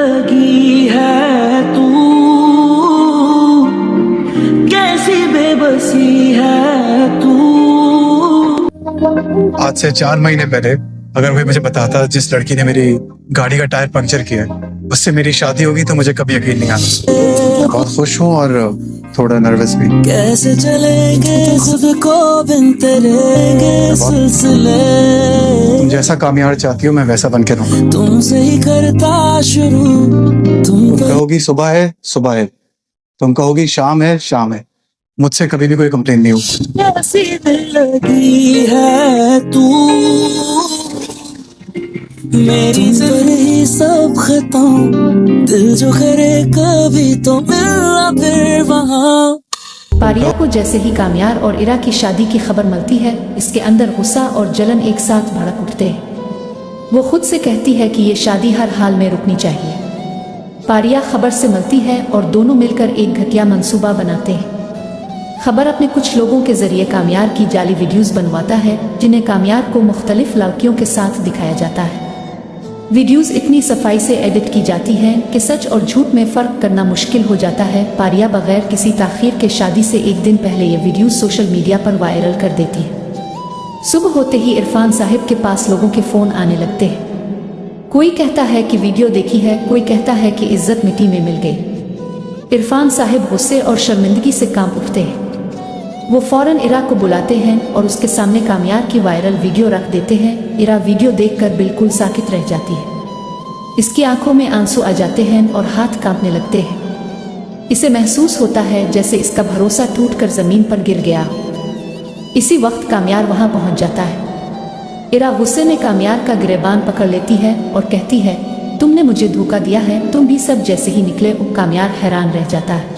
लगी है तू, कैसी बेबसी है तू। आज से 4 महीने पहले अगर कोई मुझे बताता जिस लड़की ने मेरी गाड़ी का टायर पंक्चर किया है उससे मेरी शादी होगी तो मुझे कभी यकीन नहीं आना। बहुत खुश हूँ और थोड़ा नर्वस भी। कैसे चलेंगे सबको बिन तेरे सिलसिले, तुम जैसा कामयाब चाहती हो मैं वैसा बन के रहूँ। तुमसे ही करता शुरू। तुम कहोगी सुबह है सुबह है, तुम कहोगी शाम है शाम है, मुझसे कभी भी कोई कंप्लेन नहीं होगी। कैसी दिल लगी है तू, मेरी जिंदगी सब खत्म, दिल जो करे कभी तो मिलना फिर वहाँ। पारिया को जैसे ही कामयार और इरा की शादी की खबर मिलती है, इसके अंदर गुस्सा और जलन एक साथ भड़क उठते हैं। वो खुद से कहती है कि ये शादी हर हाल में रुकनी चाहिए। पारिया खबर से मिलती है और दोनों मिलकर एक घटिया मंसूबा बनाते हैं। खबर अपने कुछ लोगों के जरिए कामयार की जाली वीडियोस बनवाता है, जिन्हें कामयार को मुख्तलिफ लड़कियों के साथ दिखाया जाता है। वीडियोस इतनी सफाई से एडिट की जाती हैं कि सच और झूठ में फ़र्क करना मुश्किल हो जाता है। पारिया बगैर किसी ताख़ीर के शादी से एक दिन पहले ये वीडियोस सोशल मीडिया पर वायरल कर देती है। सुबह होते ही इरफान साहिब के पास लोगों के फ़ोन आने लगते हैं। कोई कहता है कि वीडियो देखी है, कोई कहता है कि इज्जत मिट्टी में मिल गई। इरफान साहिब गुस्से और शर्मिंदगी से कांप उठते हैं। वो फौरन इरा को बुलाते हैं और उसके सामने कामयार की वायरल वीडियो रख देते हैं। इरा वीडियो देखकर बिल्कुल साकित रह जाती है। इसकी आंखों में आंसू आ जाते हैं और हाथ कांपने लगते हैं। इसे महसूस होता है जैसे इसका भरोसा टूटकर जमीन पर गिर गया हो। इसी वक्त कामयार वहां पहुंच जाता है। इरा गुस्से में कामयार का गिरेबान पकड़ लेती है और कहती है, तुमने मुझे धोखा दिया है, तुम भी सब जैसे ही निकले। कामयार हैरान रह जाता है।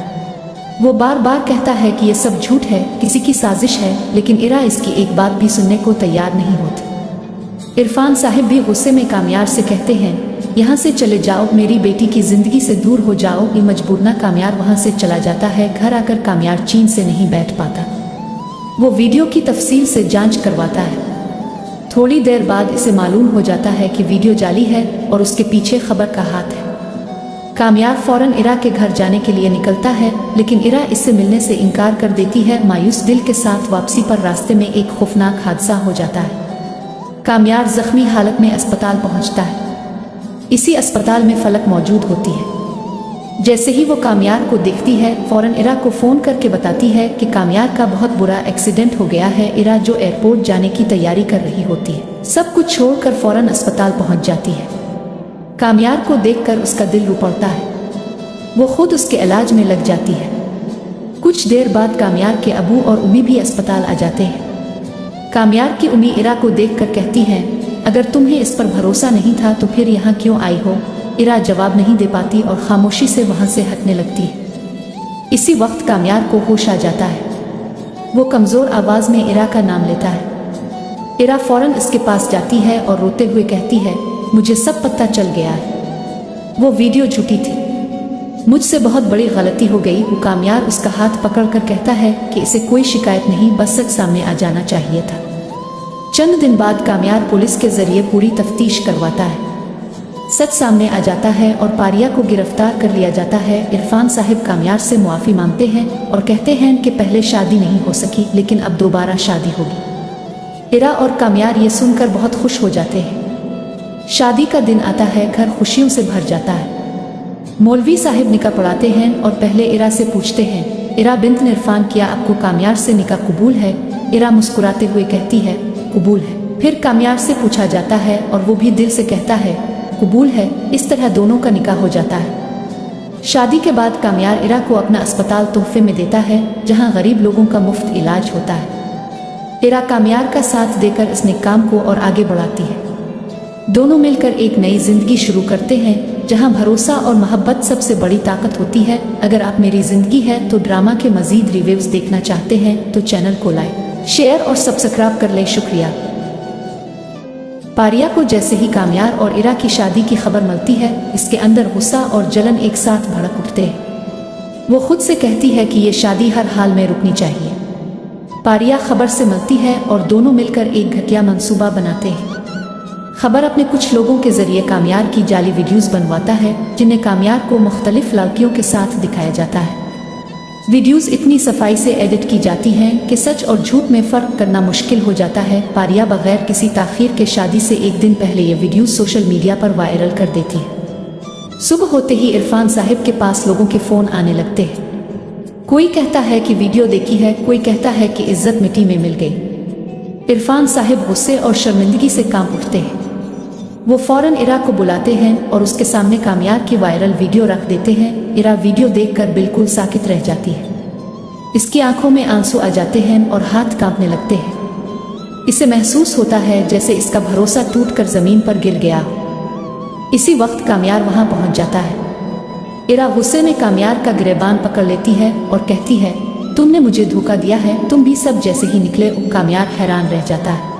वो बार बार कहता है कि ये सब झूठ है, किसी की साजिश है, लेकिन इरा इसकी एक बात भी सुनने को तैयार नहीं होती। इरफान साहिब भी गुस्से में कामयार से कहते हैं, यहाँ से चले जाओ, मेरी बेटी की जिंदगी से दूर हो जाओ। ये मजबूरना कामयार वहाँ से चला जाता है। घर आकर कामयार चैन से नहीं बैठ पाता। वो वीडियो की तफसील से जांच करवाता है। थोड़ी देर बाद इसे मालूम हो जाता है कि वीडियो जाली है और उसके पीछे खबर का हाथ है। कामयार फौरन इरा के घर जाने के लिए निकलता है, लेकिन इरा इससे मिलने से इनकार कर देती है। मायूस दिल के साथ वापसी पर रास्ते में एक खौफनाक हादसा हो जाता है। कामयार जख्मी हालत में अस्पताल पहुंचता है। इसी अस्पताल में फलक मौजूद होती है। जैसे ही वो कामयार को देखती है, फौरन इरा को फ़ोन करके बताती है कि कामयार का बहुत बुरा एक्सीडेंट हो गया है। इरा जो एयरपोर्ट जाने की तैयारी कर रही होती है, सब कुछ छोड़कर फौरन अस्पताल पहुँच जाती है। कामयार को देखकर उसका दिल रो पड़ता है। वो खुद उसके इलाज में लग जाती है। कुछ देर बाद कामयार के अबू और उम्मी भी अस्पताल आ जाते हैं। कामयार की उम्मी इरा को देखकर कहती है, अगर तुम्हें इस पर भरोसा नहीं था तो फिर यहाँ क्यों आई हो। इरा जवाब नहीं दे पाती और खामोशी से वहाँ से हटने लगती है। इसी वक्त कामयार को होश आ जाता है। वो कमज़ोर आवाज़ में इरा का नाम लेता है। इरा फौरन इसके पास जाती है और रोते हुए कहती है, मुझे सब पता चल गया है, वो वीडियो झूठी थी, मुझसे बहुत बड़ी गलती हो गई। वो कामयार उसका हाथ पकड़कर कहता है कि इसे कोई शिकायत नहीं, बस सच सामने आ जाना चाहिए था। चंद दिन बाद कामयार पुलिस के जरिए पूरी तफ्तीश करवाता है। सच सामने आ जाता है और पारिया को गिरफ्तार कर लिया जाता है। इरफान साहिब कामयार से मुआफ़ी मांगते हैं और कहते हैं कि पहले शादी नहीं हो सकी, लेकिन अब दोबारा शादी होगी। इरा और कामयार ये सुनकर बहुत खुश हो जाते हैं। शादी का दिन आता है, घर खुशियों से भर जाता है। मौलवी साहिब निकाह पढ़ाते हैं और पहले इरा से पूछते हैं, इरा बिन्त इरफान, क्या आपको कामयार से निकाह कबूल है। इरा मुस्कुराते हुए कहती है, कबूल है। फिर कामयार से पूछा जाता है और वो भी दिल से कहता है, कबूल है। इस तरह दोनों का निकाह हो जाता है। शादी के बाद कामयार इरा को अपना अस्पताल तोहफे में देता है, जहाँ गरीब लोगों का मुफ्त इलाज होता है। इरा कामयार का साथ देकर इस नेक काम को और आगे बढ़ाती है। दोनों मिलकर एक नई जिंदगी शुरू करते हैं, जहां भरोसा और मोहब्बत सबसे बड़ी ताकत होती है। अगर आप मेरी जिंदगी है तो ड्रामा के मजीद रिव्यूज देखना चाहते हैं तो चैनल को लाइक, शेयर और सब्सक्राइब कर ले। शुक्रिया। पारिया को जैसे ही कामयार और इरा की शादी की खबर मिलती है, इसके अंदर गुस्सा और जलन एक साथ भड़क उठते हैं। वो खुद से कहती है कि ये शादी हर हाल में रुकनी चाहिए। पारिया खबर से मिलती है और दोनों मिलकर एक घटिया मंसूबा बनाते हैं। खबर अपने कुछ लोगों के जरिए कामयार की जाली वीडियोस बनवाता है जिन्हें कामयार को मुख्तलिफ लड़कियों के साथ दिखाया जाता है। वीडियोस इतनी सफाई से एडिट की जाती हैं कि सच और झूठ में फ़र्क करना मुश्किल हो जाता है। पारिया बगैर किसी ताख़ीर के शादी से एक दिन पहले ये वीडियोस सोशल मीडिया पर वायरल कर देती है। सुबह होते ही इरफान साहिब के पास लोगों के फ़ोन आने लगते हैं। कोई कहता है कि वीडियो देखी है, कोई कहता है कि इज्जत मिट्टी में मिल गई। इरफान साहिब गुस्से और शर्मिंदगी से कांप उठते हैं। वो फौरन इरा को बुलाते हैं और उसके सामने कामयार की वायरल वीडियो रख देते हैं। इरा वीडियो देखकर बिल्कुल साकित रह जाती है। इसकी आंखों में आंसू आ जाते हैं और हाथ कांपने लगते हैं। इसे महसूस होता है जैसे इसका भरोसा टूटकर जमीन पर गिर गया हो। इसी वक्त कामयार वहां पहुंच जाता है। इरा गुस्से में कामयार का गिरेबान पकड़ लेती है और कहती है, तुमने मुझे धोखा दिया है, तुम भी सब जैसे ही निकले। कामयार हैरान रह जाता है।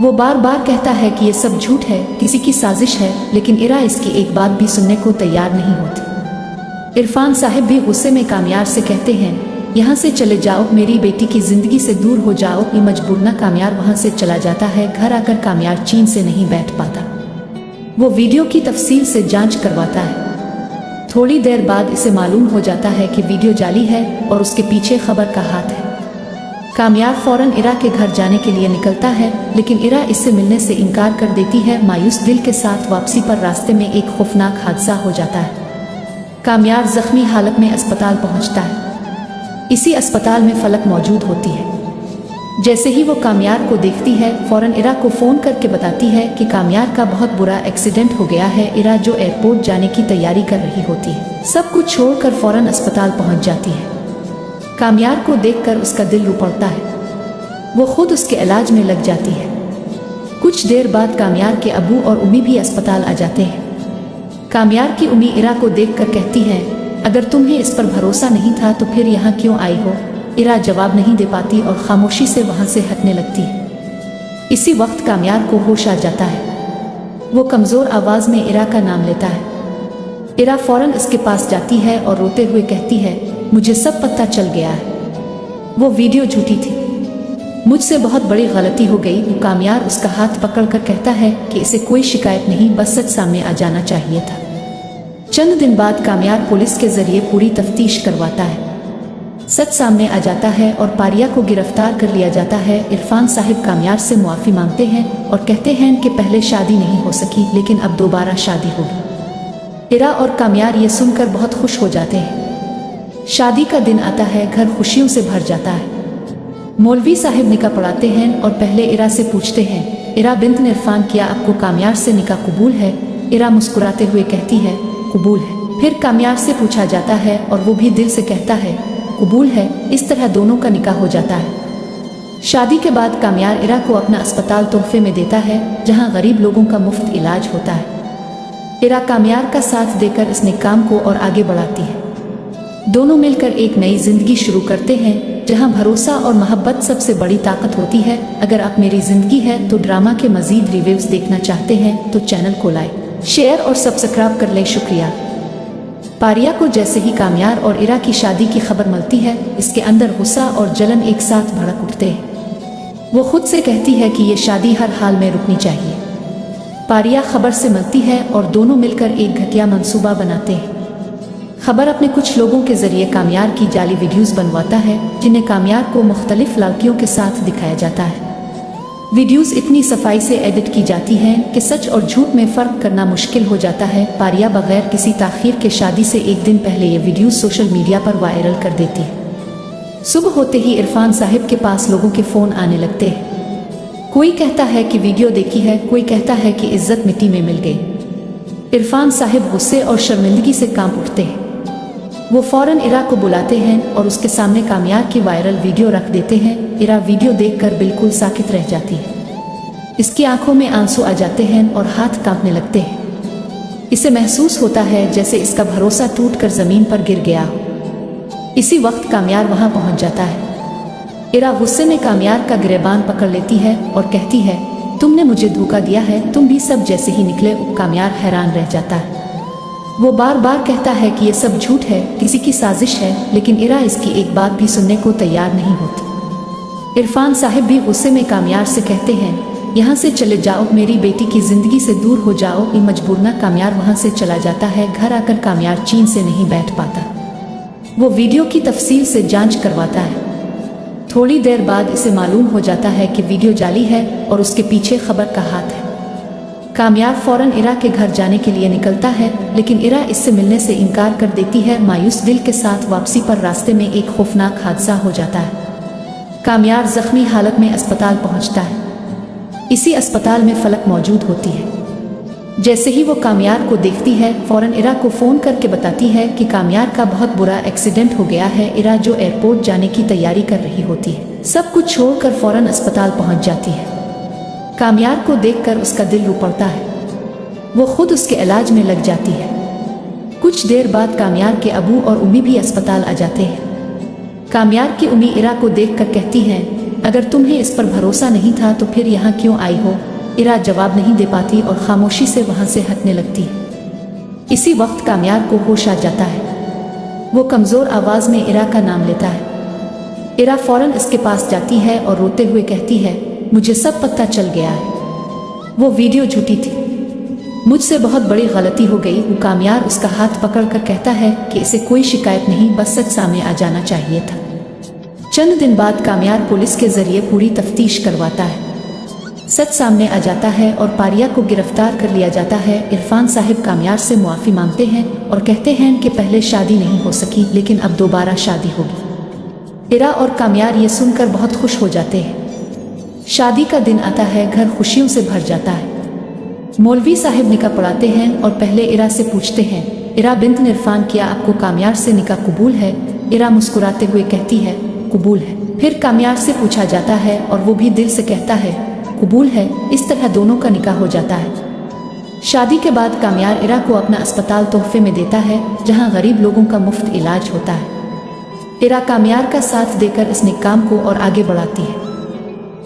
वो बार बार कहता है कि ये सब झूठ है, किसी की साजिश है, लेकिन इरा इसकी एक बात भी सुनने को तैयार नहीं होती। इरफान साहिब भी गुस्से में कामयार से कहते हैं, यहाँ से चले जाओ, मेरी बेटी की जिंदगी से दूर हो जाओ। ये मजबूरना कामयार वहाँ से चला जाता है। घर आकर कामयार चैन से नहीं बैठ पाता। वो वीडियो की तफसील से जांच करवाता है। थोड़ी देर बाद इसे मालूम हो जाता है कि वीडियो जाली है और उसके पीछे खबर का हाथ है। कामयार फौरन इरा के घर जाने के लिए निकलता है, लेकिन इरा इससे मिलने से इनकार कर देती है। मायूस दिल के साथ वापसी पर रास्ते में एक खौफनाक हादसा हो जाता है। कामयार जख्मी हालत में अस्पताल पहुंचता है। इसी अस्पताल में फलक मौजूद होती है। जैसे ही वो कामयार को देखती है, फौरन इरा को फ़ोन करके बताती है कि कामयार का बहुत बुरा एक्सीडेंट हो गया है। इरा जो एयरपोर्ट जाने की तैयारी कर रही होती है, सब कुछ छोड़कर फौरन अस्पताल पहुंच जाती है। कामयार को देखकर उसका दिल रो पड़ता है। वो खुद उसके इलाज में लग जाती है। कुछ देर बाद कामयार के अबू और उम्मी भी अस्पताल आ जाते हैं। कामयार की उम्मी इरा को देखकर कहती है, अगर तुम्हें इस पर भरोसा नहीं था तो फिर यहाँ क्यों आई हो। इरा जवाब नहीं दे पाती और खामोशी से वहाँ से हटने लगती है। इसी वक्त कामयार को होश आ जाता है। वो कमज़ोर आवाज़ में इरा का नाम लेता है। इरा फौरन इसके पास जाती है और रोते हुए कहती है, मुझे सब पता चल गया है, वो वीडियो झूठी थी, मुझसे बहुत बड़ी गलती हो गई। कामयार उसका हाथ पकड़कर कहता है कि इसे कोई शिकायत नहीं, बस सच सामने आ जाना चाहिए था। चंद दिन बाद कामयार पुलिस के जरिए पूरी तफ्तीश करवाता है। सच सामने आ जाता है और पारिया को गिरफ्तार कर लिया जाता है। इरफान साहिब कामयार से मुआफ़ी मांगते हैं और कहते हैं कि पहले शादी नहीं हो सकी, लेकिन अब दोबारा शादी होगी। इरा और कामयार ये सुनकर बहुत खुश हो जाते हैं। शादी का दिन आता है, घर खुशियों से भर जाता है। मौलवी साहिब निकाह पढ़ाते हैं और पहले इरा से पूछते हैं, इरा बिन्त इरफान, क्या आपको कामयार से निकाह कबूल है? इरा मुस्कुराते हुए कहती है, कबूल है। फिर कामयार से पूछा जाता है और वो भी दिल से कहता है, कबूल है। इस तरह दोनों का निकाह हो जाता है। शादी के बाद कामयार इरा को अपना अस्पताल तोहफे में देता है, जहाँ गरीब लोगों का मुफ्त इलाज होता है। इरा कामयार का साथ देकर इस काम को और आगे बढ़ाती है। दोनों मिलकर एक नई जिंदगी शुरू करते हैं, जहां भरोसा और मोहब्बत सबसे बड़ी ताकत होती है। अगर आप मेरी जिंदगी है तो ड्रामा के मजीद रिव्यूज देखना चाहते हैं तो चैनल को लाइक, शेयर और सब्सक्राइब कर लें। शुक्रिया। पारिया को जैसे ही कामयार और इरा की शादी की खबर मिलती है, इसके अंदर गुस्सा और जलन एक साथ भड़क उठते हैं। वो खुद से कहती है कि ये शादी हर हाल में रुकनी चाहिए। पारिया खबर से मिलती है और दोनों मिलकर एक घटिया मंसूबा बनाते हैं। खबर अपने कुछ लोगों के जरिए कामयार की जाली वीडियोस बनवाता है, जिन्हें कामयार को मुख्तलिफ लड़कियों के साथ दिखाया जाता है। वीडियोस इतनी सफाई से एडिट की जाती हैं कि सच और झूठ में फ़र्क करना मुश्किल हो जाता है। पारिया बगैर किसी ताख़ीर के शादी से एक दिन पहले ये वीडियोस सोशल मीडिया पर वायरल कर देती है। सुबह होते ही इरफान साहिब के पास लोगों के फ़ोन आने लगते हैं। कोई कहता है कि वीडियो देखी है, कोई कहता है कि इज्जत मिट्टी में मिल गई। इरफान साहिब गुस्से और शर्मिंदगी से कांप उठते हैं। वो फौरन इरा को बुलाते हैं और उसके सामने कामयार की वायरल वीडियो रख देते हैं। इरा वीडियो देखकर बिल्कुल साकित रह जाती है। इसकी आंखों में आंसू आ जाते हैं और हाथ कांपने लगते हैं। इसे महसूस होता है जैसे इसका भरोसा टूटकर जमीन पर गिर गया हो। इसी वक्त कामयार वहां पहुंच जाता है। इरा गुस्से में कामयार का गिरेबान पकड़ लेती है और कहती है, तुमने मुझे धोखा दिया है, तुम भी सब जैसे ही निकले। कामयार हैरान रह जाता है। वो बार बार कहता है कि ये सब झूठ है, किसी की साजिश है, लेकिन इरा इसकी एक बात भी सुनने को तैयार नहीं होती। इरफान साहिब भी गुस्से में कामयार से कहते हैं, यहाँ से चले जाओ, मेरी बेटी की जिंदगी से दूर हो जाओ। ये मजबूरना कामयार वहाँ से चला जाता है। घर आकर कामयार चैन से नहीं बैठ पाता। वो वीडियो की तफसील से जांच करवाता है। थोड़ी देर बाद इसे मालूम हो जाता है कि वीडियो जाली है और उसके पीछे खबर का हाथ है। कामयार फौरन इरा के घर जाने के लिए निकलता है, लेकिन इरा इससे मिलने से इनकार कर देती है। मायूस दिल के साथ वापसी पर रास्ते में एक खौफनाक हादसा हो जाता है। कामयार जख्मी हालत में अस्पताल पहुंचता है। इसी अस्पताल में फलक मौजूद होती है। जैसे ही वो कामयार को देखती है, फौरन इरा को फ़ोन करके बताती है कि कामयार का बहुत बुरा एक्सीडेंट हो गया है। इरा जो एयरपोर्ट जाने की तैयारी कर रही होती है, सब कुछ छोड़कर फौरन अस्पताल पहुंच जाती है। कामयार को देखकर उसका दिल रो पड़ता है। वो खुद उसके इलाज में लग जाती है। कुछ देर बाद कामयार के अबू और उम्मी भी अस्पताल आ जाते हैं। कामयार की उम्मी इरा को देखकर कहती है, अगर तुम्हें इस पर भरोसा नहीं था तो फिर यहाँ क्यों आई हो। इरा जवाब नहीं दे पाती और खामोशी से वहाँ से हटने लगती है। इसी वक्त कामयार को होश आ जाता है। वो कमज़ोर आवाज़ में इरा का नाम लेता है। इरा फौरन इसके पास जाती है और रोते हुए कहती है, मुझे सब पता चल गया है। वो वीडियो झूठी थी। मुझसे बहुत बड़ी गलती हो गई। वो कामयार उसका हाथ पकड़कर कहता है कि इसे कोई शिकायत नहीं, बस सच सामने आ जाना चाहिए था। चंद दिन बाद कामयार पुलिस के जरिए पूरी तफ्तीश करवाता है। सच सामने आ जाता है और पारिया को गिरफ्तार कर लिया जाता है। इरफान साहिब कामयार से मुआफ़ी मांगते हैं और कहते हैं कि पहले शादी नहीं हो सकी, लेकिन अब दोबारा शादी होगी। इरा और कामयार ये सुनकर बहुत खुश हो जाते हैं। शादी का दिन आता है, घर खुशियों से भर जाता है। मौलवी साहिब निकाह पढ़ाते हैं और पहले इरा से पूछते हैं, इरा बिन्त इरफान, क्या आपको कामयार से निकाह कबूल है? इरा मुस्कुराते हुए कहती है, कबूल है। फिर कामयार से पूछा जाता है और वो भी दिल से कहता है, कबूल है। इस तरह दोनों का निकाह हो जाता है। शादी के बाद कामयार इरा को अपना अस्पताल तोहफे में देता है, जहां गरीब लोगों का मुफ्त इलाज होता है। इरा कामयार का साथ देकर इस नेक काम को और आगे बढ़ाती है।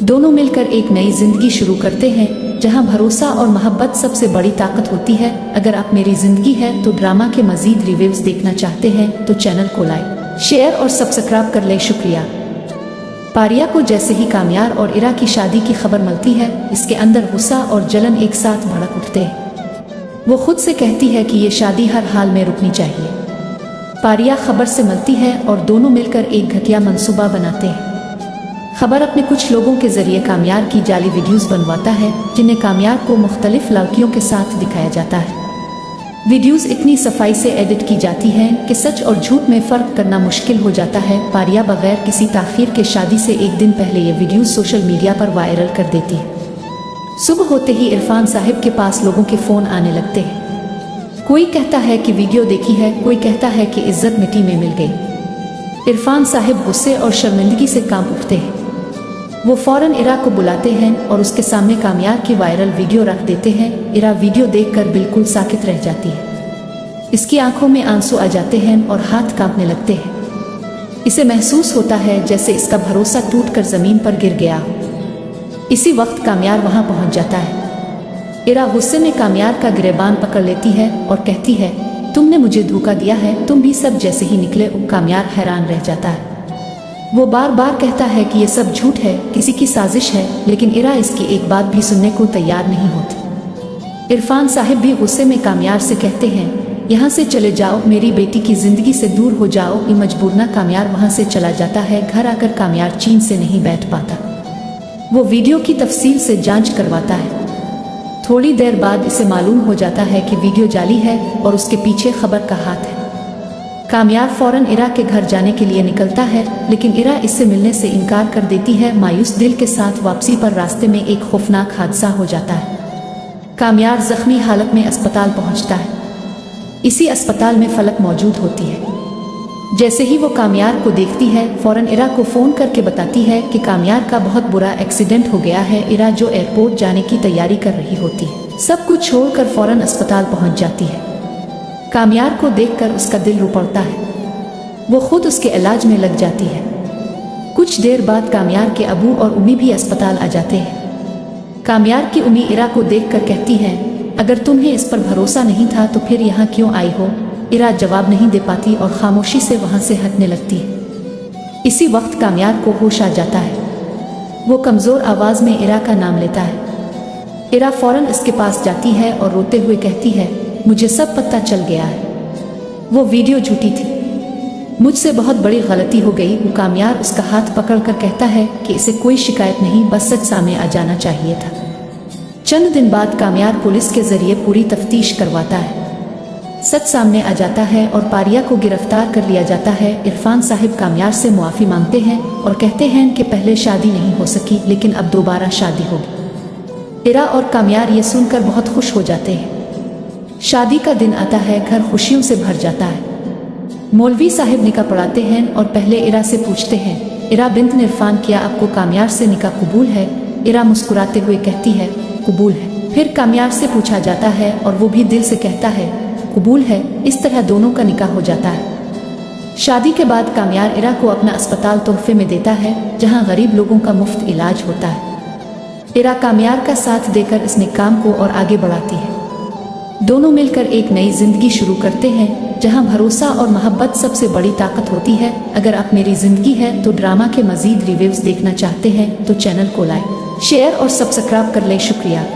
दोनों मिलकर एक नई जिंदगी शुरू करते हैं, जहां भरोसा और मोहब्बत सबसे बड़ी ताकत होती है। अगर आप मेरी जिंदगी है तो ड्रामा के मजीद रिव्यूज देखना चाहते हैं तो चैनल को लाइक, शेयर और सब्सक्राइब कर ले। शुक्रिया। पारिया को जैसे ही कामयार और इरा की शादी की खबर मिलती है, इसके अंदर गुस्सा और जलन एक साथ भड़क उठते हैं। वो खुद से कहती है कि ये शादी हर हाल में रुकनी चाहिए। पारिया खबर से मिलती है और दोनों मिलकर एक घटिया मंसूबा बनाते हैं। खबर अपने कुछ लोगों के जरिए कामयार की जाली वीडियोस बनवाता है, जिन्हें कामयार को मुख्तलिफ लड़कियों के साथ दिखाया जाता है। वीडियोस इतनी सफाई से एडिट की जाती हैं कि सच और झूठ में फ़र्क करना मुश्किल हो जाता है। पारिया बगैर किसी ताख़ीर के शादी से एक दिन पहले ये वीडियोस सोशल मीडिया पर वायरल कर देती है। सुबह होते ही इरफान साहिब के पास लोगों के फ़ोन आने लगते हैं। कोई कहता है कि वीडियो देखी है, कोई कहता है कि इज्जत मिट्टी में मिल गई। इरफान साहिब गुस्से और शर्मिंदगी से कांप उठते हैं। वो फौरन इरा को बुलाते हैं और उसके सामने कामयार की वायरल वीडियो रख देते हैं। इरा वीडियो देखकर बिल्कुल साकित रह जाती है। इसकी आंखों में आंसू आ जाते हैं और हाथ कांपने लगते हैं। इसे महसूस होता है जैसे इसका भरोसा टूटकर ज़मीन पर गिर गया हो। इसी वक्त कामयार वहां पहुंच जाता है। इरा गुस्से में कामयार का गिरेबान पकड़ लेती है और कहती है, तुमने मुझे धोखा दिया है, तुम भी सब जैसे ही निकले। कामयार हैरान रह जाता है। वो बार बार कहता है कि ये सब झूठ है, किसी की साजिश है, लेकिन इरा इसकी एक बात भी सुनने को तैयार नहीं होती। इरफान साहिब भी गुस्से में कामयार से कहते हैं, यहाँ से चले जाओ, मेरी बेटी की जिंदगी से दूर हो जाओ। ये मजबूरना कामयार वहाँ से चला जाता है। घर आकर कामयार चैन से नहीं बैठ पाता। वो वीडियो की तफसील से जांच करवाता है। थोड़ी देर बाद इसे मालूम हो जाता है कि वीडियो जाली है और उसके पीछे खबर का हाथ है। कामयार फौरन इरा के घर जाने के लिए निकलता है, लेकिन इरा इससे मिलने से इनकार कर देती है। मायूस दिल के साथ वापसी पर रास्ते में एक खौफनाक हादसा हो जाता है। कामयार जख्मी हालत में अस्पताल पहुंचता है। इसी अस्पताल में फलक मौजूद होती है। जैसे ही वो कामयार को देखती है, फौरन इरा को फ़ोन करके बताती है कि कामयार का बहुत बुरा एक्सीडेंट हो गया है। इरा जो एयरपोर्ट जाने की तैयारी कर रही होती है, सब कुछ छोड़कर फौरन अस्पताल पहुंच जाती है। कामयार को देखकर उसका दिल रो पड़ता है। वो खुद उसके इलाज में लग जाती है। कुछ देर बाद कामयार के अबू और उम्मी भी अस्पताल आ जाते हैं। कामयार की उम्मी इरा को देखकर कहती है, अगर तुम्हें इस पर भरोसा नहीं था तो फिर यहाँ क्यों आई हो। इरा जवाब नहीं दे पाती और खामोशी से वहाँ से हटने लगती है। इसी वक्त कामयार को होश आ जाता है। वो कमज़ोर आवाज़ में इरा का नाम लेता है। इरा फौरन इसके पास जाती है और रोते हुए कहती है, मुझे सब पता चल गया है, वो वीडियो झूठी थी, मुझसे बहुत बड़ी गलती हो गई। वो कामयार उसका हाथ पकड़कर कहता है कि इसे कोई शिकायत नहीं, बस सच सामने आ जाना चाहिए था। चंद दिन बाद कामयार पुलिस के जरिए पूरी तफ्तीश करवाता है, सच सामने आ जाता है और पारिया को गिरफ्तार कर लिया जाता है। इरफान साहिब कामयार से मुआफ़ी मांगते हैं और कहते हैं कि पहले शादी नहीं हो सकी, लेकिन अब दोबारा शादी होगी। इरा और कामयार ये सुनकर बहुत खुश हो जाते हैं। शादी का दिन आता है, घर खुशियों से भर जाता है। मौलवी साहिब निकाह पढ़ाते हैं और पहले इरा से पूछते हैं, इरा बिन्त इरफान, क्या आपको कामयार से निकाह कबूल है? इरा मुस्कुराते हुए कहती है, कबूल है। फिर कामयार से पूछा जाता है और वो भी दिल से कहता है, कबूल है। इस तरह दोनों का निकाह हो जाता है। शादी के बाद कामयार इरा को अपना अस्पताल तोहफे में देता है, जहां गरीब लोगों का मुफ्त इलाज होता है। इरा कामयार का साथ देकर इस काम को और आगे बढ़ाती है। दोनों मिलकर एक नई जिंदगी शुरू करते हैं, जहां भरोसा और मोहब्बत सबसे बड़ी ताकत होती है। अगर आप मेरी जिंदगी है तो ड्रामा के मजीद रिव्यूज देखना चाहते हैं तो चैनल को लाइक, शेयर और सब्सक्राइब कर ले। शुक्रिया।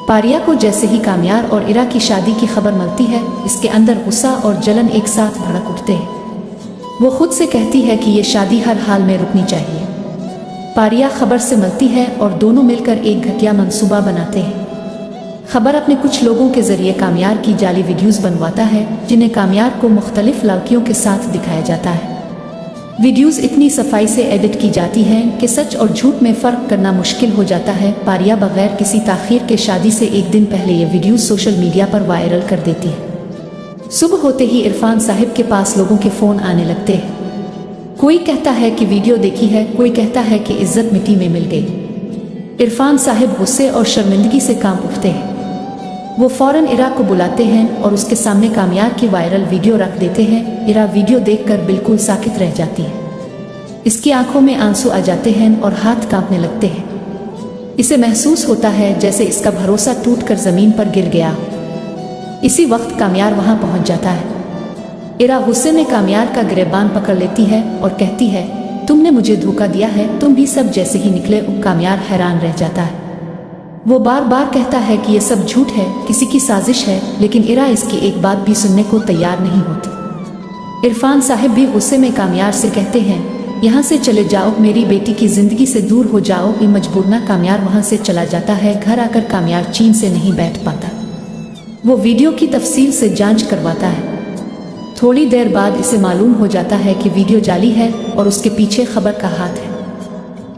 पारिया को जैसे ही कामयार और इरा की शादी की खबर मिलती है, इसके अंदर गुस्सा और जलन एक साथ भड़क उठते हैं। वो खुद से कहती है कि ये शादी हर हाल में रुकनी चाहिए। पारिया खबर से मिलती है और दोनों मिलकर एक घटिया मंसूबा बनाते हैं। खबर अपने कुछ लोगों के जरिए कामयार की जाली वीडियोस बनवाता है, जिन्हें कामयार को मुख्तलिफ लड़कियों के साथ दिखाया जाता है। वीडियोस इतनी सफाई से एडिट की जाती हैं कि सच और झूठ में फ़र्क करना मुश्किल हो जाता है। पारिया बगैर किसी ताख़ीर के शादी से एक दिन पहले ये वीडियोस सोशल मीडिया पर वायरल कर देती है। सुबह होते ही इरफान साहिब के पास लोगों के फ़ोन आने लगते हैं। कोई कहता है कि वीडियो देखी है, कोई कहता है कि इज्जत मिट्टी में मिल गई। इरफान साहिब गुस्से और शर्मिंदगी से कांप उठते हैं। वो फौरन इरा को बुलाते हैं और उसके सामने कामयार की वायरल वीडियो रख देते हैं। इरा वीडियो देखकर बिल्कुल साकित रह जाती है। इसकी आंखों में आंसू आ जाते हैं और हाथ कांपने लगते हैं। इसे महसूस होता है जैसे इसका भरोसा टूटकर जमीन पर गिर गया। इसी वक्त कामयार वहां पहुंच जाता है। इरा गुस्से में कामयार का गिरबान पकड़ लेती है और कहती है, तुमने मुझे धोखा दिया है, तुम भी सब जैसे ही निकले। कामयार हैरान रह जाता है। वो बार बार कहता है कि ये सब झूठ है, किसी की साजिश है, लेकिन इरा इसकी एक बात भी सुनने को तैयार नहीं होती। इरफान साहिब भी गुस्से में कामयार से कहते हैं, यहाँ से चले जाओ, मेरी बेटी की जिंदगी से दूर हो जाओ। ये मजबूरना कामयार वहाँ से चला जाता है। घर आकर कामयार चैन से नहीं बैठ पाता। वो वीडियो की तफसील से जांच करवाता है। थोड़ी देर बाद इसे मालूम हो जाता है कि वीडियो जाली है और उसके पीछे खबर का हाथ है।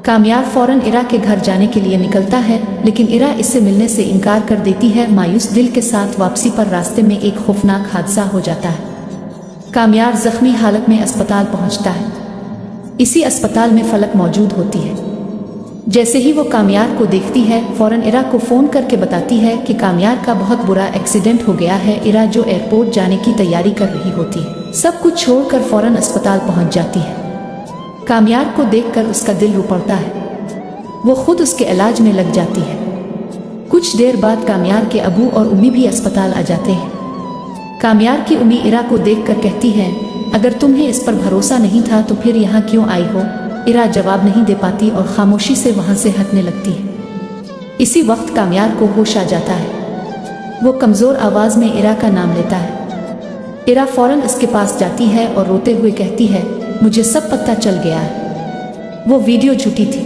कामयार फौरन इरा के घर जाने के लिए निकलता है, लेकिन इरा इससे मिलने से इनकार कर देती है। मायूस दिल के साथ वापसी पर रास्ते में एक खौफनाक हादसा हो जाता है। कामयार जख्मी हालत में अस्पताल पहुंचता है। इसी अस्पताल में फलक मौजूद होती है। जैसे ही वो कामयार को देखती है, फौरन इरा को फ़ोन करके बताती है कि कामयार का बहुत बुरा एक्सीडेंट हो गया है। इरा जो एयरपोर्ट जाने की तैयारी कर रही होती है, सब कुछ छोड़कर फौरन अस्पताल पहुंच जाती है। कामयार को देखकर उसका दिल रो पड़ता है। वो खुद उसके इलाज में लग जाती है। कुछ देर बाद कामयार के अबू और उम्मी भी अस्पताल आ जाते हैं। कामयार की उम्मी इरा को देखकर कहती है, अगर तुम्हें इस पर भरोसा नहीं था तो फिर यहाँ क्यों आई हो? इरा जवाब नहीं दे पाती और खामोशी से वहाँ से हटने लगती है। इसी वक्त कामयार को होश आ जाता है। वो कमज़ोर आवाज़ में इरा का नाम लेता है। इरा फौरन इसके पास जाती है और रोते हुए कहती है, मुझे सब पता चल गया है, वो वीडियो झूठी थी,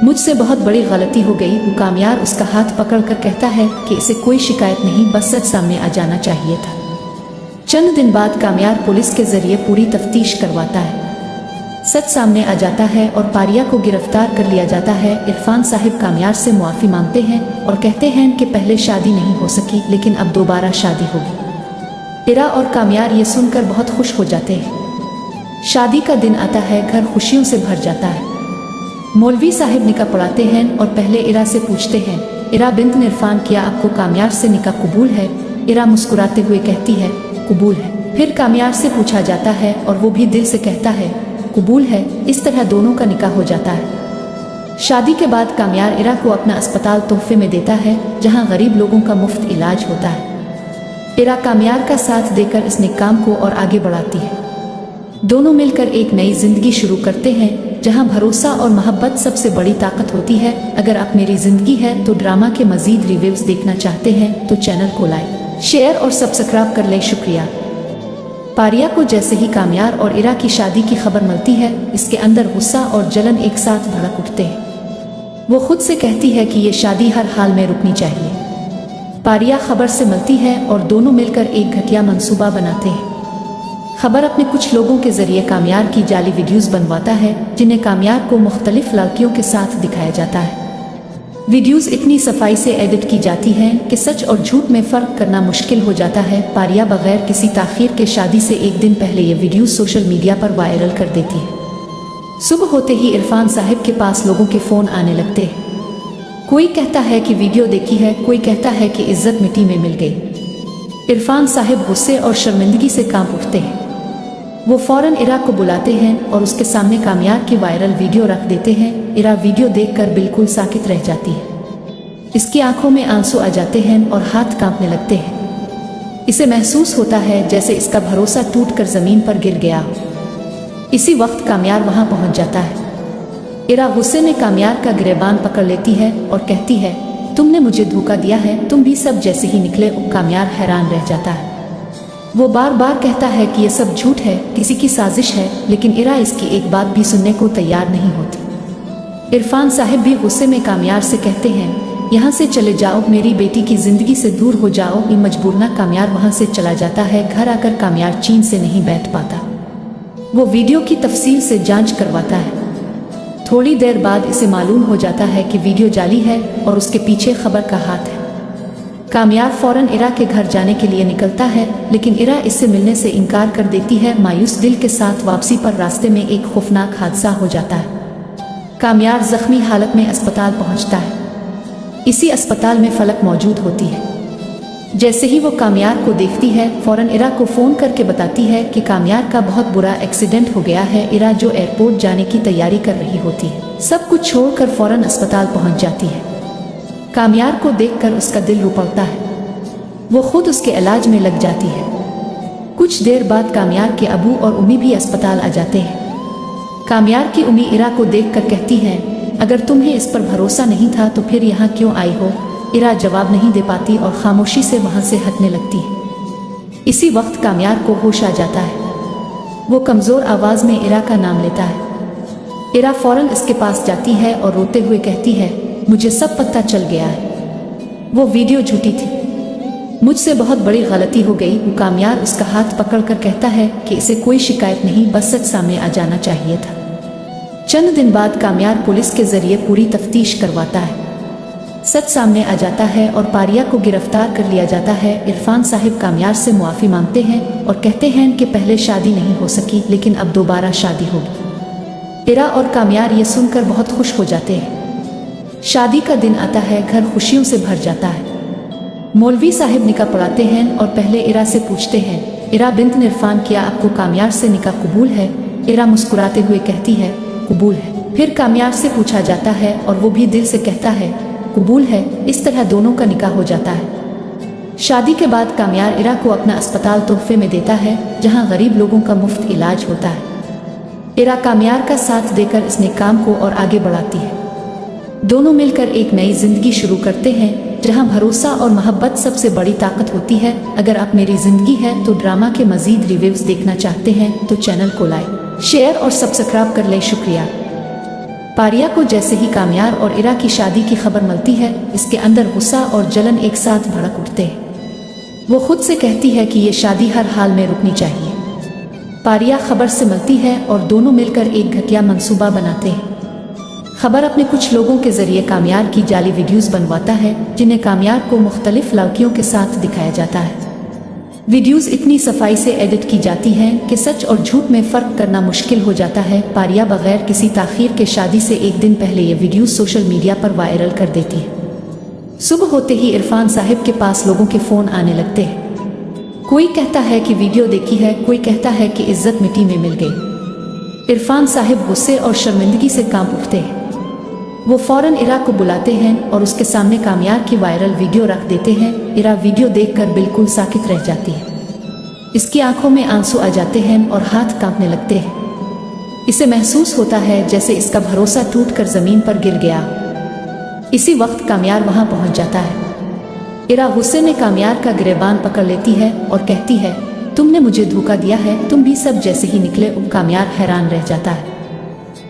मुझसे बहुत बड़ी गलती हो गई। वो कामयार उसका हाथ पकड़कर कहता है कि इसे कोई शिकायत नहीं, बस सच सामने आ जाना चाहिए था। चंद दिन बाद कामयार पुलिस के जरिए पूरी तफ्तीश करवाता है। सच सामने आ जाता है और पारिया को गिरफ्तार कर लिया जाता है। इरफान साहिब कामयार से मुआफ़ी मांगते हैं और कहते हैं कि पहले शादी नहीं हो सकी, लेकिन अब दोबारा शादी होगी। इरा और कामयार ये सुनकर बहुत खुश हो जाते हैं। शादी का दिन आता है, घर खुशियों से भर जाता है। मौलवी साहिब निकाह पढ़ाते हैं और पहले इरा से पूछते हैं, इरा बिन्त इरफान, क्या आपको कामयार से निकाह कबूल है? इरा मुस्कुराते हुए कहती है, कबूल है। फिर कामयार से पूछा जाता है और वो भी दिल से कहता है, कबूल है। इस तरह दोनों का निकाह हो जाता है। शादी के बाद कामयार इरा को अपना अस्पताल तोहफे में देता है, जहां गरीब लोगों का मुफ्त इलाज होता है। इरा कामयार का साथ देकर इस काम को और आगे बढ़ाती है। दोनों मिलकर एक नई जिंदगी शुरू करते हैं, जहां भरोसा और मोहब्बत सबसे बड़ी ताकत होती है। अगर आप मेरी जिंदगी है तो ड्रामा के मजीद रिव्यूज देखना चाहते हैं तो चैनल को लाइक, शेयर और सब्सक्राइब कर लें। शुक्रिया। पारिया को जैसे ही काम्यार और इरा की शादी की खबर मिलती है, इसके अंदर गुस्सा और जलन एक साथ भड़क उठते हैं। वो खुद से कहती है कि ये शादी हर हाल में रुकनी चाहिए। पारिया खबर से मिलती है और दोनों मिलकर एक घटिया मंसूबा बनाते हैं। खबर अपने कुछ लोगों के जरिए काम्यार की जाली वीडियोस बनवाता है, जिन्हें काम्यार को मुख्तलिफ लड़कियों के साथ दिखाया जाता है। वीडियोस इतनी सफाई से एडिट की जाती हैं कि सच और झूठ में फ़र्क करना मुश्किल हो जाता है। पारिया बगैर किसी ताख़ीर के शादी से एक दिन पहले ये वीडियोस सोशल मीडिया पर वायरल कर देती है। सुबह होते ही इरफान साहिब के पास लोगों के फ़ोन आने लगते हैं। कोई कहता है कि वीडियो देखी है, कोई कहता है कि इज्जत मिट्टी में मिल गई। इरफान साहिब गुस्से और शर्मिंदगी से कांप उठते हैं। वो फौरन इरा को बुलाते हैं और उसके सामने काम्यार की वायरल वीडियो रख देते हैं। इरा वीडियो देखकर बिल्कुल साकित रह जाती है। इसकी आंखों में आंसू आ जाते हैं और हाथ कांपने लगते हैं। इसे महसूस होता है जैसे इसका भरोसा टूटकर जमीन पर गिर गया हो। इसी वक्त काम्यार वहां पहुंच जाता है। इरा गुस्से में काम्यार का गिरेबान पकड़ लेती है और कहती है, तुमने मुझे धोखा दिया है, तुम भी सब जैसे ही निकले। काम्यार हैरान रह जाता है। वो बार बार कहता है कि ये सब झूठ है, किसी की साजिश है, लेकिन इरा इसकी एक बात भी सुनने को तैयार नहीं होती। इरफान साहिब भी गुस्से में काम्यार से कहते हैं, यहाँ से चले जाओ, मेरी बेटी की जिंदगी से दूर हो जाओ। ये मजबूरना काम्यार वहाँ से चला जाता है। घर आकर काम्यार चैन से नहीं बैठ पाता। वो वीडियो की तफसील से जांच करवाता है। थोड़ी देर बाद इसे मालूम हो जाता है कि वीडियो जाली है और उसके पीछे खबर का हाथ है। काम्यार फौरन इरा के घर जाने के लिए निकलता है, लेकिन इरा इससे मिलने से इनकार कर देती है। मायूस दिल के साथ वापसी पर रास्ते में एक खौफनाक हादसा हो जाता है। काम्यार जख्मी हालत में अस्पताल पहुंचता है। इसी अस्पताल में फलक मौजूद होती है। जैसे ही वो काम्यार को देखती है, फौरन इरा को फ़ोन करके बताती है कि काम्यार का बहुत बुरा एक्सीडेंट हो गया है। इरा जो एयरपोर्ट जाने की तैयारी कर रही होती है, सब कुछ छोड़कर फौरन अस्पताल पहुंच जाती है। काम्यार को देखकर उसका दिल रो पड़ता है। वो खुद उसके इलाज में लग जाती है। कुछ देर बाद काम्यार के अबू और उम्मी भी अस्पताल आ जाते हैं। काम्यार की उम्मी इरा को देखकर कहती है, अगर तुम्हें इस पर भरोसा नहीं था तो फिर यहाँ क्यों आई हो। इरा जवाब नहीं दे पाती और खामोशी से वहाँ से हटने लगती है। इसी वक्त काम्यार को होश आ जाता है। वो कमज़ोर आवाज़ में इरा का नाम लेता है। इरा फौरन इसके पास जाती है और रोते हुए कहती है, मुझे सब पता चल गया है, वो वीडियो झूठी थी, मुझसे बहुत बड़ी गलती हो गई। वो काम्यार उसका हाथ पकड़कर कहता है कि इसे कोई शिकायत नहीं, बस सच सामने आ जाना चाहिए था। चंद दिन बाद काम्यार पुलिस के जरिए पूरी तफ्तीश करवाता है। सच सामने आ जाता है और पारिया को गिरफ्तार कर लिया जाता है। इरफान साहिब काम्यार से मुआफ़ी मांगते हैं और कहते हैं कि पहले शादी नहीं हो सकी, लेकिन अब दोबारा शादी होगी। इरा और काम्यार ये सुनकर बहुत खुश हो जाते हैं। शादी का दिन आता है, घर खुशियों से भर जाता है। मौलवी साहिब निकाह पढ़ाते हैं और पहले इरा से पूछते हैं, इरा बिन्त इरफान, क्या आपको काम्यार से निकाह कबूल है। इरा मुस्कुराते हुए कहती है, कबूल है। फिर काम्यार से पूछा जाता है और वो भी दिल से कहता है, कबूल है। इस तरह दोनों का निकाह हो जाता है। शादी के बाद काम्यार इरा को अपना अस्पताल तोहफे में देता है, जहाँ गरीब लोगों का मुफ्त इलाज होता है। इरा काम्यार का साथ देकर इस नेक काम को और आगे बढ़ाती है। दोनों मिलकर एक नई जिंदगी शुरू करते हैं, जहां भरोसा और मोहब्बत सबसे बड़ी ताकत होती है। अगर आप मेरी जिंदगी है तो ड्रामा के मजीद रिव्यूज देखना चाहते हैं तो चैनल को लाइक, शेयर और सब्सक्राइब कर लें। शुक्रिया। पारिया को जैसे ही काम्यार और इरा की शादी की खबर मिलती है, इसके अंदर गुस्सा और जलन एक साथ भड़क उठते हैं। वो खुद से कहती है कि ये शादी हर हाल में रुकनी चाहिए। पारिया खबर से मिलती है और दोनों मिलकर एक घटिया मंसूबा बनाते हैं। खबर अपने कुछ लोगों के जरिए काम्यार की जाली वीडियोस बनवाता है, जिन्हें काम्यार को मुख्तलिफ लड़कियों के साथ दिखाया जाता है। वीडियोस इतनी सफाई से एडिट की जाती हैं कि सच और झूठ में फ़र्क करना मुश्किल हो जाता है। पारिया बगैर किसी ताख़ीर के शादी से एक दिन पहले ये वीडियोस सोशल मीडिया पर वायरल कर देती है। सुबह होते ही इरफान साहिब के पास लोगों के फ़ोन आने लगते हैं। कोई कहता है कि वीडियो देखी है, कोई कहता है कि इज्जत मिट्टी में मिल गई। इरफान साहिब गुस्से और शर्मिंदगी से कांप उठते हैं। वो फौरन इरा को बुलाते हैं और उसके सामने काम्यार की वायरल वीडियो रख देते हैं। इरा वीडियो देखकर बिल्कुल साकित रह जाती है। इसकी आंखों में आंसू आ जाते हैं और हाथ कांपने लगते हैं। इसे महसूस होता है जैसे इसका भरोसा टूटकर जमीन पर गिर गया। इसी वक्त कामयार वहां पहुंच जाता है। इरा गुस्से में कामयार का गिरेबान पकड़ लेती है और कहती है, तुमने मुझे धोखा दिया है, तुम भी सब जैसे ही निकले। कामयार हैरान रह जाता है।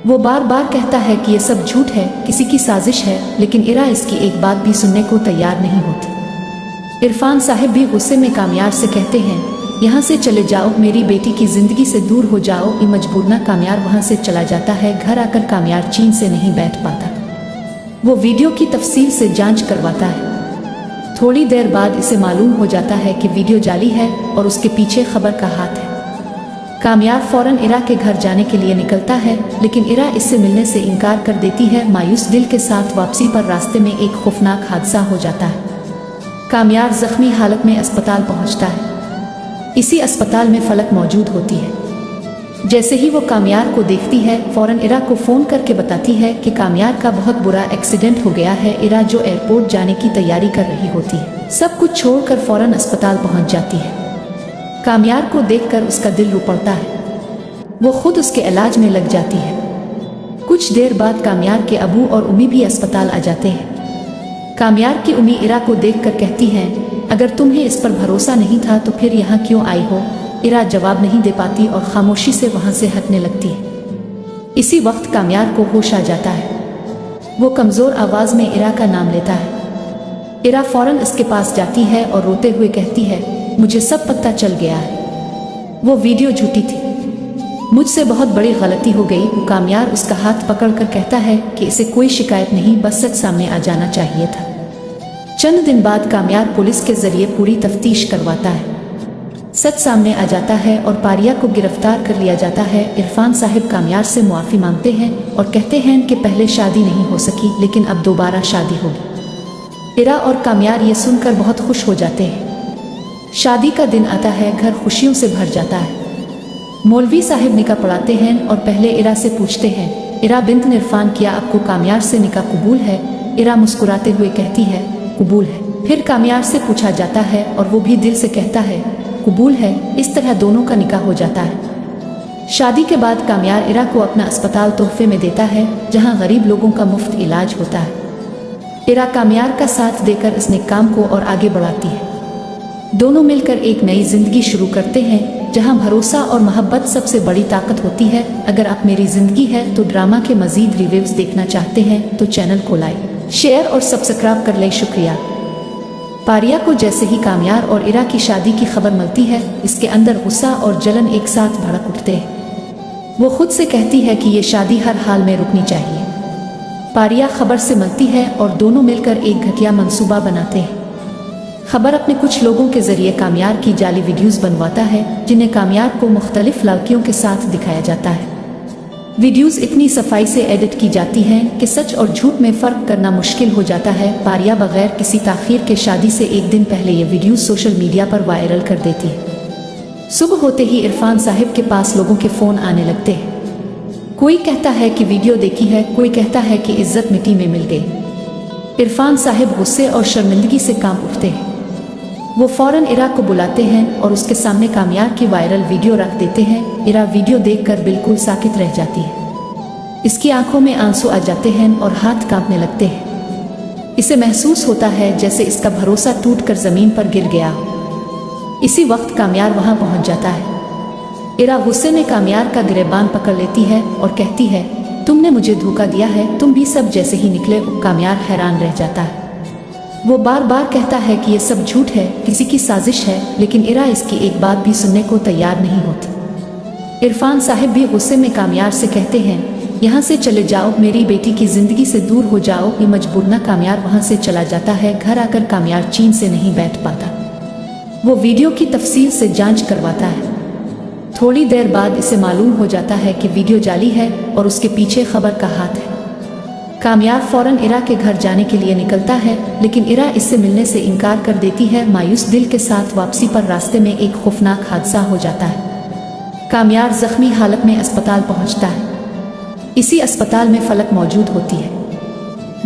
वो बार बार कहता है कि ये सब झूठ है, किसी की साजिश है, लेकिन इरा इसकी एक बात भी सुनने को तैयार नहीं होती। इरफान साहब भी गुस्से में कामयार से कहते हैं, यहाँ से चले जाओ, मेरी बेटी की जिंदगी से दूर हो जाओ। ये मजबूरना कामयार वहाँ से चला जाता है। घर आकर कामयार चैन से नहीं बैठ पाता। वो वीडियो की तफसील से जांच करवाता है। थोड़ी देर बाद इसे मालूम हो जाता है कि वीडियो जाली है और उसके पीछे खबर का हाथ है। कामयार फौरन इरा के घर जाने के लिए निकलता है, लेकिन इरा इससे मिलने से इनकार कर देती है। मायूस दिल के साथ वापसी पर रास्ते में एक खौफनाक हादसा हो जाता है। कामयार जख्मी हालत में अस्पताल पहुंचता है। इसी अस्पताल में फलक मौजूद होती है। जैसे ही वो कामयार को देखती है, फौरन इरा को फ़ोन करके बताती है कि कामयार का बहुत बुरा एक्सीडेंट हो गया है। इरा जो एयरपोर्ट जाने की तैयारी कर रही होती है, सब कुछ छोड़कर फौरन अस्पताल पहुंच जाती है। कामयार को देखकर उसका दिल रो पड़ता है। वो खुद उसके इलाज में लग जाती है। कुछ देर बाद कामयार के अबू और उम्मी भी अस्पताल आ जाते हैं। कामयार की उम्मी इरा को देखकर कहती है, अगर तुम्हें इस पर भरोसा नहीं था तो फिर यहाँ क्यों आई हो। इरा जवाब नहीं दे पाती और खामोशी से वहाँ से हटने लगती है। इसी वक्त कामयार को होश आ जाता है। वो कमज़ोर आवाज़ में इरा का नाम लेता है। इरा फौरन इसके पास जाती है और रोते हुए कहती है, मुझे सब पता चल गया है, वो वीडियो झूठी थी, मुझसे बहुत बड़ी गलती हो गई। वो कामयार उसका हाथ पकड़कर कहता है कि इसे कोई शिकायत नहीं, बस सच सामने आ जाना चाहिए था। चंद दिन बाद कामयार पुलिस के जरिए पूरी तफ्तीश करवाता है। सच सामने आ जाता है और पारिया को गिरफ्तार कर लिया जाता है। इरफान साहब कामयार से मुआफ़ी मांगते हैं और कहते हैं कि पहले शादी नहीं हो सकी, लेकिन अब दोबारा शादी होगी। इरा और कामयार ये सुनकर बहुत खुश हो जाते हैं। शादी का दिन आता है, घर खुशियों से भर जाता है। मौलवी साहब निकाह पढ़ाते हैं और पहले इरा से पूछते हैं, इरा बिन्त इरफान, क्या आपको कामयार से निकाह कबूल है? इरा मुस्कुराते हुए कहती है, कबूल है। फिर कामयार से पूछा जाता है और वो भी दिल से कहता है, कबूल है। इस तरह दोनों का निकाह हो जाता है। शादी के बाद कामयार इरा को अपना अस्पताल तोहफे में देता है, जहाँ गरीब लोगों का मुफ्त इलाज होता है। इरा कामयार का साथ देकर इस नेक काम को और आगे बढ़ाती है। दोनों मिलकर एक नई जिंदगी शुरू करते हैं, जहां भरोसा और मोहब्बत सबसे बड़ी ताकत होती है। अगर आप मेरी जिंदगी है तो ड्रामा के मजीद रिव्यूज देखना चाहते हैं तो चैनल को लाइक, शेयर और सब्सक्राइब कर लें। शुक्रिया। पारिया को जैसे ही कामयार और इरा की शादी की खबर मिलती है, इसके अंदर गुस्सा और जलन एक साथ भड़क उठते हैं। वो खुद से कहती है कि ये शादी हर हाल में रुकनी चाहिए। पारिया खबर से मिलती है और दोनों मिलकर एक घटिया मंसूबा बनाते हैं। खबर अपने कुछ लोगों के जरिए कामयार की जाली वीडियोस बनवाता है, जिन्हें कामयार को मुख्तलिफ लड़कियों के साथ दिखाया जाता है। वीडियोस इतनी सफाई से एडिट की जाती हैं कि सच और झूठ में फ़र्क करना मुश्किल हो जाता है। पारिया बगैर किसी ताख़ीर के शादी से एक दिन पहले ये वीडियोस सोशल मीडिया पर वायरल कर देती है। सुबह होते ही इरफान साहब के पास लोगों के फ़ोन आने लगते हैं। कोई कहता है कि वीडियो देखी है, कोई कहता है कि इज्जत मिट्टी में मिल गई। इरफान साहब गुस्से और शर्मिंदगी से कांप उठते हैं। वो फौरन इरा को बुलाते हैं और उसके सामने कामयार की वायरल वीडियो रख देते हैं। इरा वीडियो देखकर बिल्कुल साकित रह जाती है। इसकी आंखों में आंसू आ जाते हैं और हाथ कांपने लगते हैं। इसे महसूस होता है जैसे इसका भरोसा टूटकर जमीन पर गिर गया। इसी वक्त कामयार वहां पहुंच जाता है। इरा गुस्से में कामयार का गिरेबान पकड़ लेती है और कहती है, तुमने मुझे धोखा दिया है, तुम भी सब जैसे ही निकले। कामयार हैरान रह जाता है। वो बार बार कहता है कि ये सब झूठ है, किसी की साजिश है, लेकिन इरा इसकी एक बात भी सुनने को तैयार नहीं होती। इरफान साहब भी गुस्से में कामयार से कहते हैं, यहाँ से चले जाओ, मेरी बेटी की जिंदगी से दूर हो जाओ। ये मजबूरना कामयार वहाँ से चला जाता है। घर आकर कामयार चैन से नहीं बैठ पाता। वो वीडियो की तफसील से जांच करवाता है। थोड़ी देर बाद इसे मालूम हो जाता है कि वीडियो जाली है और उसके पीछे खबर का हाथ है। कामयार फौरन इरा के घर जाने के लिए निकलता है, लेकिन इरा इससे मिलने से इनकार कर देती है। मायूस दिल के साथ वापसी पर रास्ते में एक खौफनाक हादसा हो जाता है। कामयार जख्मी हालत में अस्पताल पहुंचता है। इसी अस्पताल में फलक मौजूद होती है।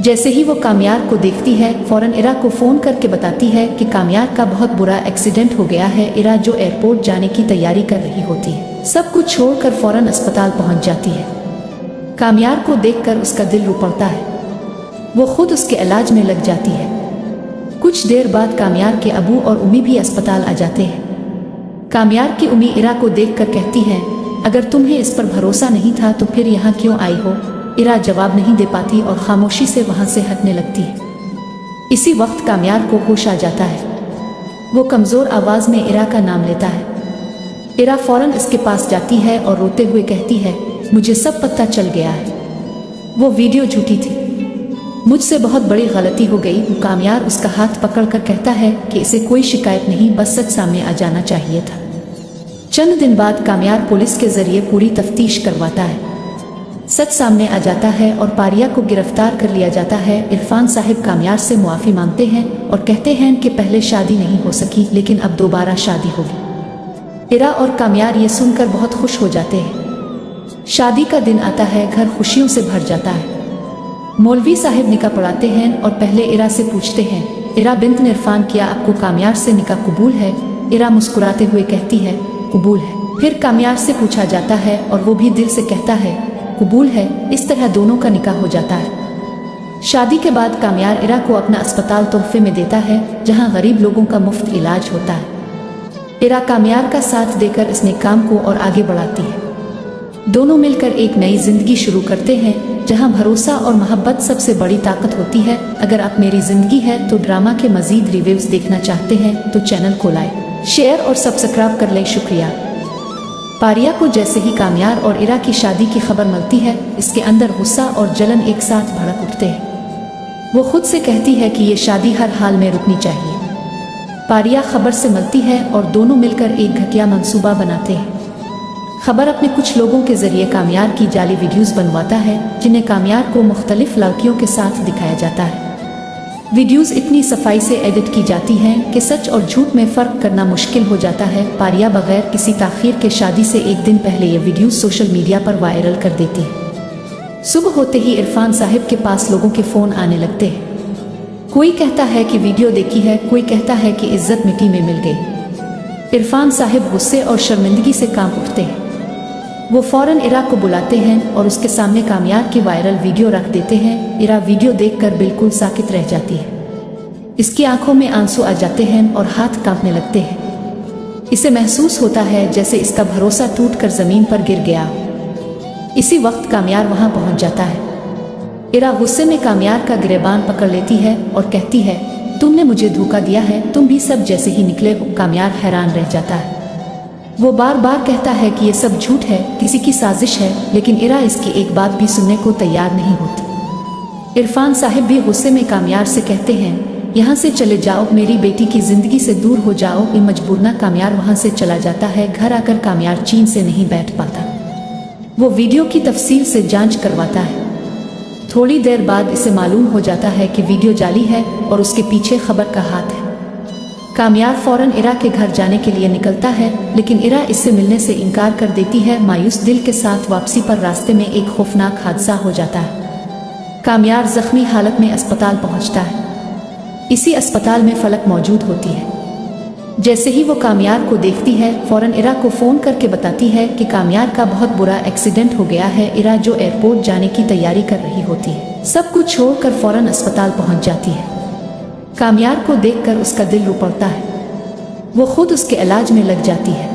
जैसे ही वो कामयार को देखती है, फौरन इरा को फ़ोन करके बताती है कि कामयार का बहुत बुरा एक्सीडेंट हो गया है। इरा जो एयरपोर्ट जाने की तैयारी कर रही होती है, सब कुछ छोड़कर फौरन अस्पताल पहुंच जाती है। कामयार को देखकर उसका दिल रो पड़ता है। वो खुद उसके इलाज में लग जाती है। कुछ देर बाद कामयार के अबू और उम्मी भी अस्पताल आ जाते हैं। कामयार की उम्मी इरा को देखकर कहती है, अगर तुम्हें इस पर भरोसा नहीं था तो फिर यहाँ क्यों आई हो? इरा जवाब नहीं दे पाती और खामोशी से वहाँ से हटने लगती है। इसी वक्त कामयार को होश आ जाता है। वो कमज़ोर आवाज़ में इरा का नाम लेता है। इरा फौरन इसके पास जाती है और रोते हुए कहती है, मुझे सब पता चल गया है, वो वीडियो झूठी थी, मुझसे बहुत बड़ी गलती हो गई। कामयार उसका हाथ पकड़कर कहता है कि इसे कोई शिकायत नहीं, बस सच सामने आ जाना चाहिए था। चंद दिन बाद कामयार पुलिस के जरिए पूरी तफ्तीश करवाता है। सच सामने आ जाता है और पारिया को गिरफ्तार कर लिया जाता है। इरफान साहिब कामयार से मुआफ़ी मांगते हैं और कहते हैं कि पहले शादी नहीं हो सकी, लेकिन अब दोबारा शादी होगी। इरा और कामयार ये सुनकर बहुत खुश हो जाते हैं। शादी का दिन आता है, घर खुशियों से भर जाता है। मौलवी साहिब निकाह पढ़ाते हैं और पहले इरा से पूछते हैं, इरा बिन्त इरफान, क्या आपको कामयार से निकाह कबूल है? इरा मुस्कुराते हुए कहती है, कबूल है। फिर कामयार से पूछा जाता है और वो भी दिल से कहता है, कबूल है। इस तरह दोनों का निकाह हो जाता है। शादी के बाद कामयार इरा को अपना अस्पताल तोहफे में देता है, जहां गरीब लोगों का मुफ्त इलाज होता है। इरा कामयार का साथ देकर इस नेक काम को और आगे बढ़ाती है। दोनों मिलकर एक नई जिंदगी शुरू करते हैं, जहां भरोसा और मोहब्बत सबसे बड़ी ताकत होती है। अगर आप मेरी जिंदगी है तो ड्रामा के मजीद रिव्यूज देखना चाहते हैं तो चैनल को लाइक, शेयर और सब्सक्राइब कर लें। शुक्रिया। पारिया को जैसे ही कामयार और इरा की शादी की खबर मिलती है, इसके अंदर गुस्सा और जलन एक साथ भड़क उठते हैं। वो खुद से कहती है कि ये शादी हर हाल में रुकनी चाहिए। पारिया खबर से मिलती है और दोनों मिलकर एक घटिया मंसूबा बनाते हैं। खबर अपने कुछ लोगों के जरिए कामयार की जाली वीडियोस बनवाता है, जिन्हें कामयार को मुख्तलिफ लड़कियों के साथ दिखाया जाता है। वीडियोस इतनी सफाई से एडिट की जाती हैं कि सच और झूठ में फ़र्क करना मुश्किल हो जाता है। पारिया बगैर किसी ताख़ीर के शादी से एक दिन पहले ये वीडियोस सोशल मीडिया पर वायरल कर देती है। सुबह होते ही इरफान साहिब के पास लोगों के फ़ोन आने लगते हैं। कोई कहता है कि वीडियो देखी है, कोई कहता है कि इज्जत मिट्टी में मिल गई। इरफान साहिब गुस्से और शर्मिंदगी से कांप उठते हैं। वो फौरन इरा को बुलाते हैं और उसके सामने कामयार की वायरल वीडियो रख देते हैं। इरा वीडियो देखकर बिल्कुल साकित रह जाती है। इसकी आंखों में आंसू आ जाते हैं और हाथ कांपने लगते हैं। इसे महसूस होता है जैसे इसका भरोसा टूटकर जमीन पर गिर गया। इसी वक्त कामयार वहां पहुंच जाता है। इरा गुस्से में कामयार का गिरेबान पकड़ लेती है और कहती है, तुमने मुझे धोखा दिया है, तुम भी सब जैसे ही निकले हो। कामयार हैरान रह जाता है। वो बार बार कहता है कि ये सब झूठ है, किसी की साजिश है, लेकिन इरा इसकी एक बात भी सुनने को तैयार नहीं होती। इरफान साहिब भी गुस्से में कामयार से कहते हैं, यहाँ से चले जाओ, मेरी बेटी की जिंदगी से दूर हो जाओ। ये मजबूरना कामयार वहाँ से चला जाता है। घर आकर कामयार चैन से नहीं बैठ पाता। वो वीडियो की तफसील से जांच करवाता है। थोड़ी देर बाद इसे मालूम हो जाता है कि वीडियो जाली है और उसके पीछे खबर का हाथ है। कामयार फौरन इरा के घर जाने के लिए निकलता है, लेकिन इरा इससे मिलने से इनकार कर देती है। मायूस दिल के साथ वापसी पर रास्ते में एक खौफनाक हादसा हो जाता है। कामयार जख्मी हालत में अस्पताल पहुंचता है। इसी अस्पताल में फलक मौजूद होती है। जैसे ही वो कामयार को देखती है, फौरन इरा को फ़ोन करके बताती है कि कामयार का बहुत बुरा एक्सीडेंट हो गया है। इरा जो एयरपोर्ट जाने की तैयारी कर रही होती है, सब कुछ छोड़कर फौरन अस्पताल पहुंच जाती है। कामयार को देखकर उसका दिल रो पड़ता है। वो खुद उसके इलाज में लग जाती है।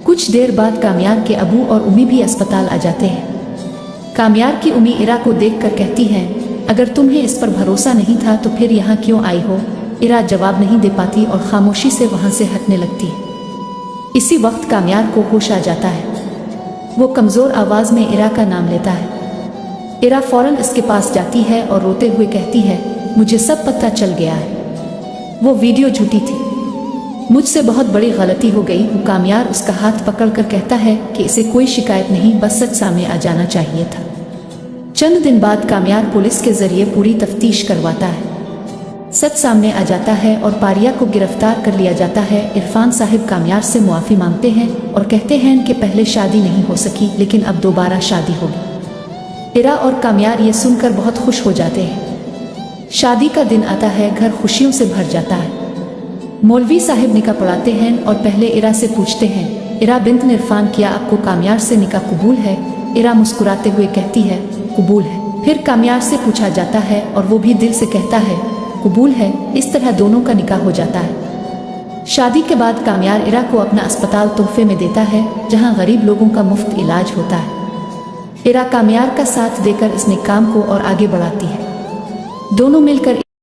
कुछ देर बाद कामयार के अबू और उम्मी भी अस्पताल आ जाते हैं। कामयार की उम्मी इरा को देखकर कहती है, अगर तुम्हें इस पर भरोसा नहीं था तो फिर यहाँ क्यों आई हो? इरा जवाब नहीं दे पाती और खामोशी से वहाँ से हटने लगती है। इसी वक्त कामयार को होश आ जाता है। वो कमज़ोर आवाज़ में इरा का नाम लेता है। इरा फौरन इसके पास जाती है और रोते हुए कहती है, मुझे सब पता चल गया है, वो वीडियो झूठी थी, मुझसे बहुत बड़ी गलती हो गई। कामयार उसका हाथ पकड़कर कहता है कि इसे कोई शिकायत नहीं, बस सच सामने आ जाना चाहिए था। चंद दिन बाद कामयार पुलिस के जरिए पूरी तफ्तीश करवाता है। सच सामने आ जाता है और पारिया को गिरफ्तार कर लिया जाता है। इरफान साहिब कामयार से मुआफ़ी मांगते हैं और कहते हैं कि पहले शादी नहीं हो सकी, लेकिन अब दोबारा शादी होगी। इरा और कामयार ये सुनकर बहुत खुश हो जाते हैं। शादी का दिन आता है, घर खुशियों से भर जाता है। मौलवी साहिब निकाह पढ़ाते हैं और पहले इरा से पूछते हैं, इरा बिन्त इरफान किया आपको कामयार से निकाह कबूल है? इरा मुस्कुराते हुए कहती है कबूल है। फिर कामयार से पूछा जाता है और वो भी दिल से कहता है कबूल है। इस तरह दोनों का निकाह हो जाता है। शादी के बाद कामयार इरा को अपना अस्पताल तोहफे में देता है जहां गरीब लोगों का मुफ्त इलाज होता है। इरा कामयार का साथ देकर इस नेक काम को और आगे बढ़ाती है। दोनों मिलकर